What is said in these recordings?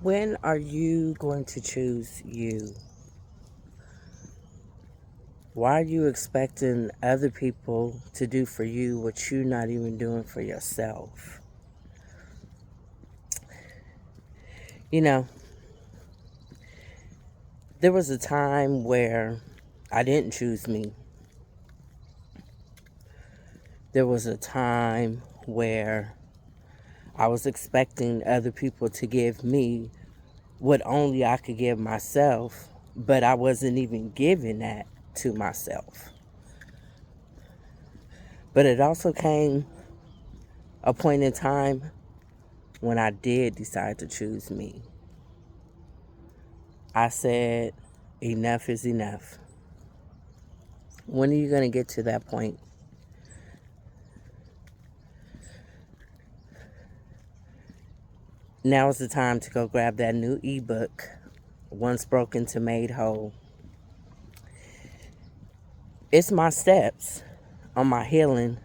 When are you going to choose you? Why are you expecting other people to do for you what you're not even doing for yourself? You know, there was a time where I didn't choose me. There was a time where I was expecting other people to give me what only I could give myself, but I wasn't even giving that to myself. But it also came a point in time when I did decide to choose me. I said, enough is enough. When are you going to get to that point? Now is the time to go grab that new ebook, Once Broken to Made Whole. It's my steps on my healing.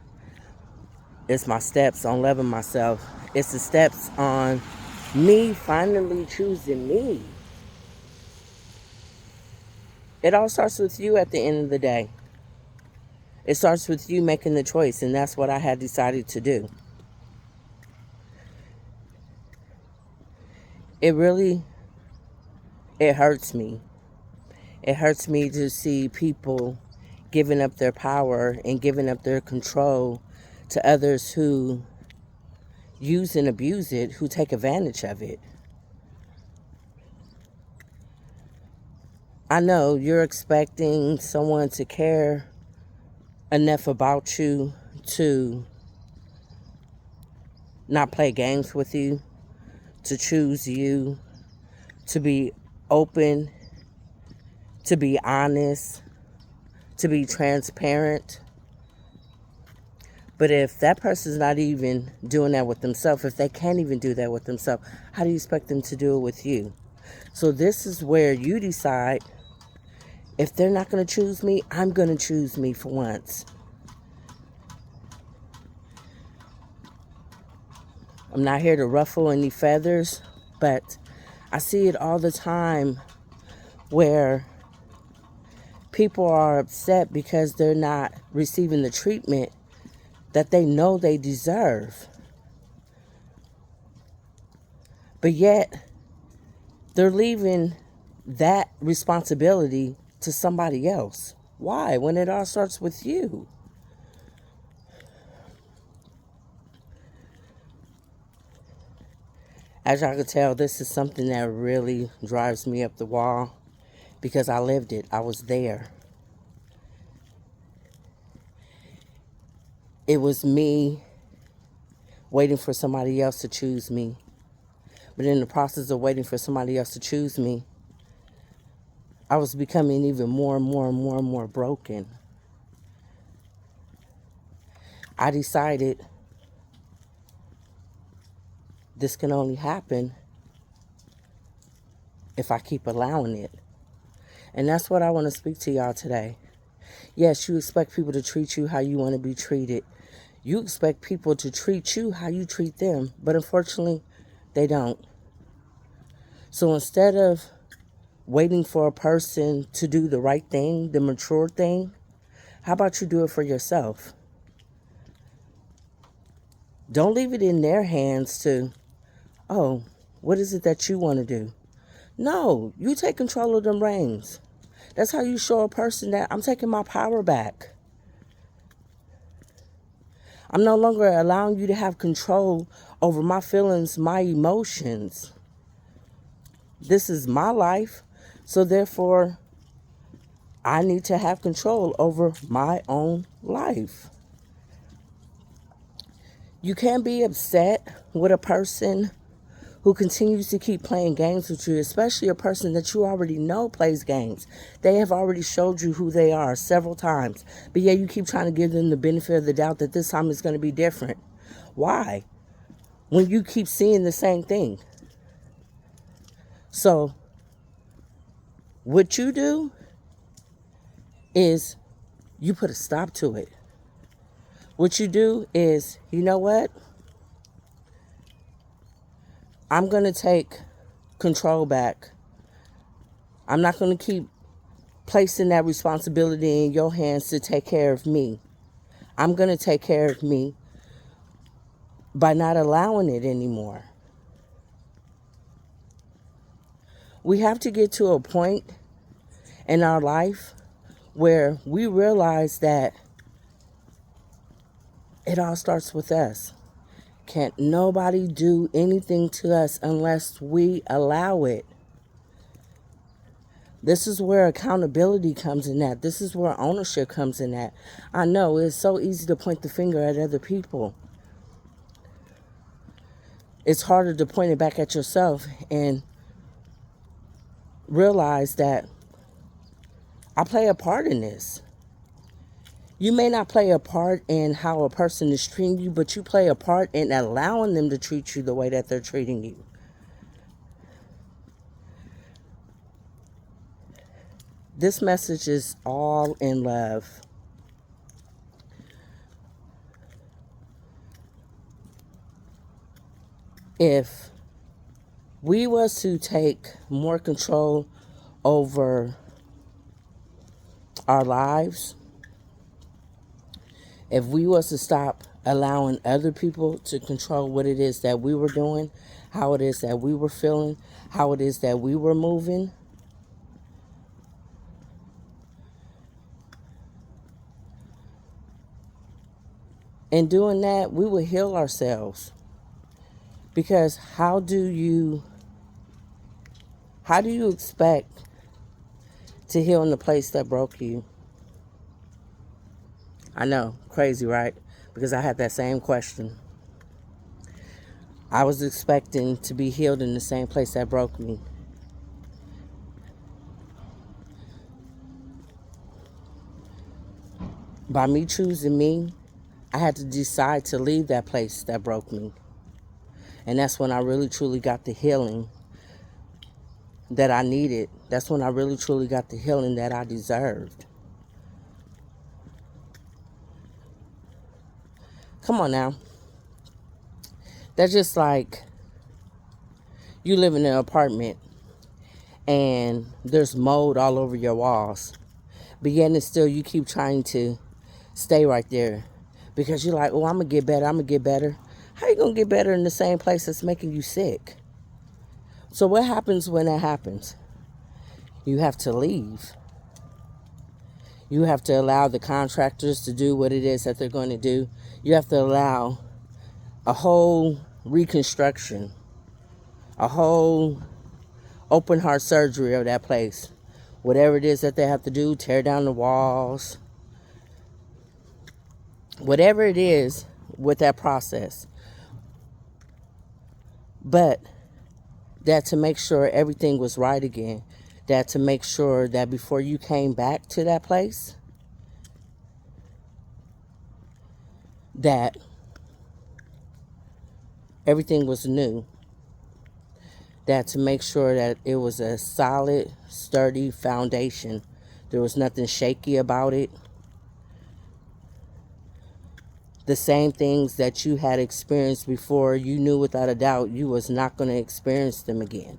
It's my steps on loving myself. It's the steps on me finally choosing me. It all starts with you at the end of the day. It starts with you making the choice, and that's what I had decided to do. It really, it hurts me. It hurts me to see people giving up their power and giving up their control to others who use and abuse it, who take advantage of it. I know you're expecting someone to care enough about you to not play games with you, to choose you, to be open, to be honest, to be transparent. But if that person's not even doing that with themselves, if they can't even do that with themselves, how do you expect them to do it with you? So this is where you decide, if they're not going to choose me, I'm going to choose me for once. I'm not here to ruffle any feathers, but I see it all the time where people are upset because they're not receiving the treatment that they know they deserve. But yet, they're leaving that responsibility to somebody else. Why? When it all starts with you. As y'all can tell, this is something that really drives me up the wall because I lived it. I was there. It was me waiting for somebody else to choose me. But in the process of waiting for somebody else to choose me, I was becoming even more and more and more and more broken. I decided this can only happen if I keep allowing it. And that's what I want to speak to y'all today. Yes, you expect people to treat you how you want to be treated. You expect people to treat you how you treat them, but unfortunately, they don't. So instead of waiting for a person to do the right thing, the mature thing, how about you do it for yourself? Don't leave it in their hands to, oh, what is it that you want to do? No, you take control of them reins. That's how you show a person that I'm taking my power back. I'm no longer allowing you to have control over my feelings, my emotions. This is my life, so therefore, I need to have control over my own life. You can't be upset with a person who continues to keep playing games with you, especially a person that you already know plays games. They have already showed you who they are several times, but yeah, you keep trying to give them the benefit of the doubt that this time is going to be different. Why? When you keep seeing the same thing. So, what you do is you put a stop to it. What you do is, you know what? I'm going to take control back. I'm not going to keep placing that responsibility in your hands to take care of me. I'm going to take care of me by not allowing it anymore. We have to get to a point in our life where we realize that it all starts with us. Can't nobody do anything to us unless we allow it. This is where accountability comes in at. This is where ownership comes in at. I know it's so easy to point the finger at other people. It's harder to point it back at yourself and realize that I play a part in this. You may not play a part in how a person is treating you, but you play a part in allowing them to treat you the way that they're treating you. This message is all in love. If we was to take more control over our lives, if we was to stop allowing other people to control what it is that we were doing, how it is that we were feeling, how it is that we were moving, in doing that, we would heal ourselves. Because how do you expect to heal in the place that broke you? I know, crazy, right? Because I had that same question. I was expecting to be healed in the same place that broke me. By me choosing me, I had to decide to leave that place that broke me. And that's when I really truly got the healing that I needed. That's when I really truly got the healing that I deserved. Come on now. That's just like you live in an apartment and there's mold all over your walls. But yet and still you keep trying to stay right there. Because you're like, oh, I'm going to get better. I'm going to get better. How you going to get better in the same place that's making you sick? So what happens when that happens? You have to leave. You have to allow the contractors to do what it is that they're going to do. You have to allow a whole reconstruction, a whole open heart surgery of that place. Whatever it is that they have to do, tear down the walls. Whatever it is with that process. But that to make sure everything was right again. That to make sure that before you came back to that place, that everything was new. That to make sure that it was a solid, sturdy foundation. There was nothing shaky about it. The same things that you had experienced before, you knew without a doubt you was not going to experience them again.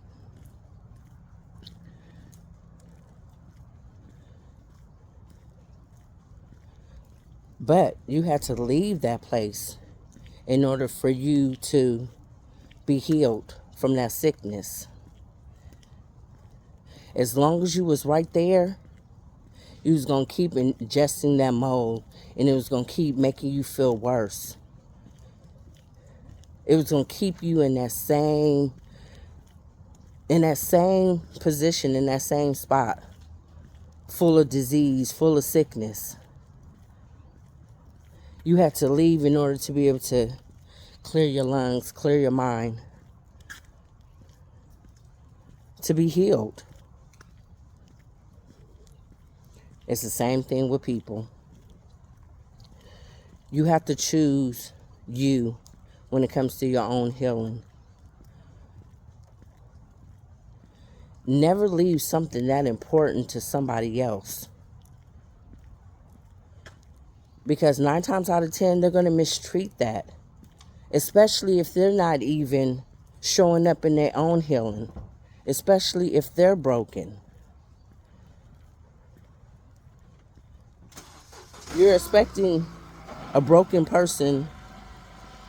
But you had to leave that place in order for you to be healed from that sickness. As long as you was right there, you was going to keep ingesting that mold, and it was going to keep making you feel worse. It was going to keep you in that same position, in that same spot, full of disease, full of sickness. You had to leave in order to be able to clear your lungs, clear your mind, to be healed. It's the same thing with people. You have to choose you when it comes to your own healing. Never leave something that important to somebody else. Because 9 times out of 10, they're going to mistreat that. Especially if they're not even showing up in their own healing. especially if they're broken. You're expecting a broken person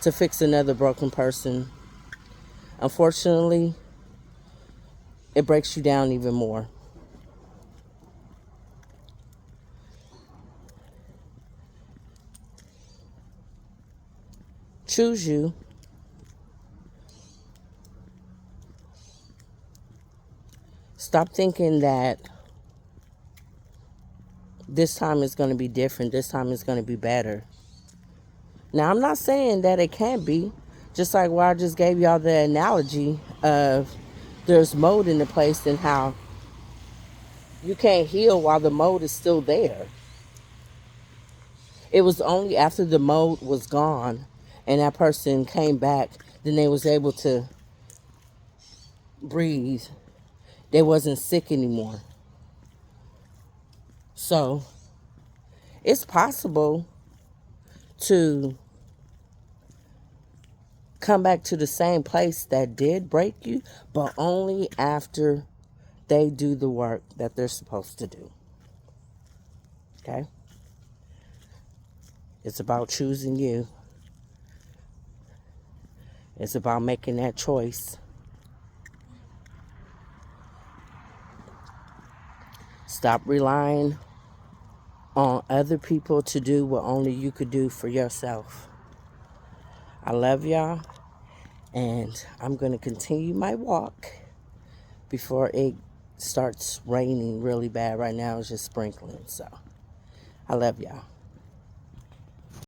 to fix another broken person. Unfortunately, it breaks you down even more. Choose you. Stop thinking that this time is going to be different. This time is going to be better. Now, I'm not saying that it can't be. Just like where I just gave y'all the analogy of there's mold in the place and how you can't heal while the mold is still there. It was only after the mold was gone and that person came back, then they was able to breathe. They wasn't sick anymore. So it's possible to come back to the same place that did break you, but only after they do the work that they're supposed to do. Okay? It's about choosing you. It's about making that choice. Stop relying on other people to do what only you could do for yourself. I love y'all, and I'm going to continue my walk before it starts raining really bad. Right now it's just sprinkling, so I love y'all.